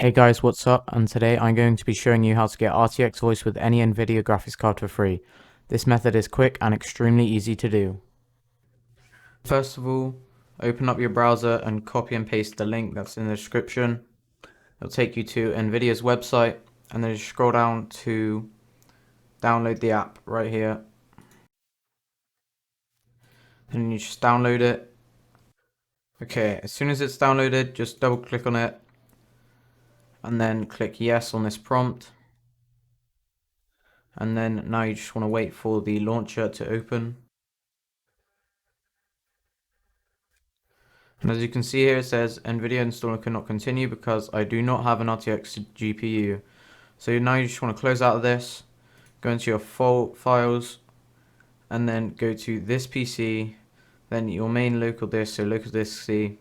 Hey guys, what's up? And today I'm going to be showing you how to get RTX Voice with any NVIDIA graphics card for free. This method is quick and extremely easy to do. First of all, open up your browser and copy and paste the link that's in the description. It'll take you to NVIDIA's website, and then just scroll down to download the app right here. And you just download it. Okay, as soon as it's downloaded, just double click on it and then click yes on this prompt. And then now you just want to wait for the launcher to open. And as you can see here, it says NVIDIA installer cannot continue because I do not have an RTX GPU. So now you just want to close out of this, go into your files, and then go to this PC, then your main local disk, so local disk C,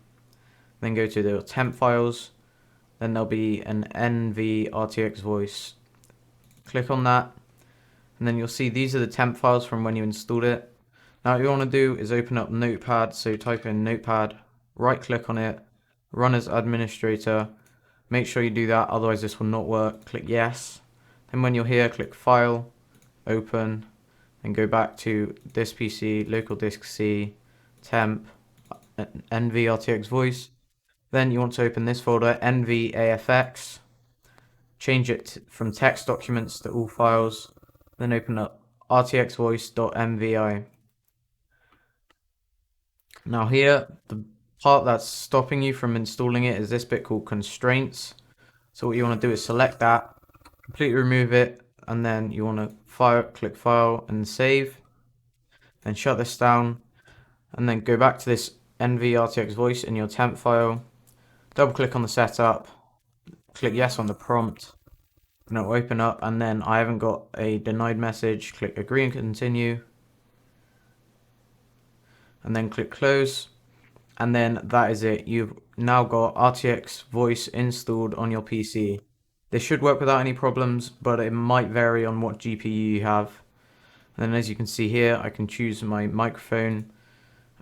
then go to the temp files, then there'll be an NV RTX Voice. Click on that, and then you'll see these are the temp files from when you installed it. Now what you want to do is open up Notepad, so type in Notepad, right click on it, run as administrator. Make sure you do that, otherwise this will not work. Click yes. Then when you're here, click File, Open, and go back to this PC, local disk C, temp, NV RTX Voice. Then you want to open this folder, NVAFX, change it from text documents to all files, then open up rtxvoice.mvi. Now here, the part that's stopping you from installing it is this bit called constraints. So what you want to do is select that, completely remove it, and then you want to click File and Save. Then shut this down, and then go back to this NV RTX Voice in your temp file. Double click on the setup, click yes on the prompt, and it'll open up. And then I haven't got a denied message. Click Agree and Continue, and then click Close. And then that is it. You've now got RTX Voice installed on your PC. This should work without any problems, but it might vary on what GPU you have. And then as you can see here, I can choose my microphone,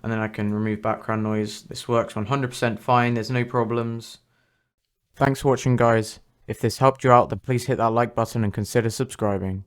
and then I can remove background noise. This works 100% fine, there's no problems. Thanks for watching guys. If this helped you out, then please hit that like button and consider subscribing.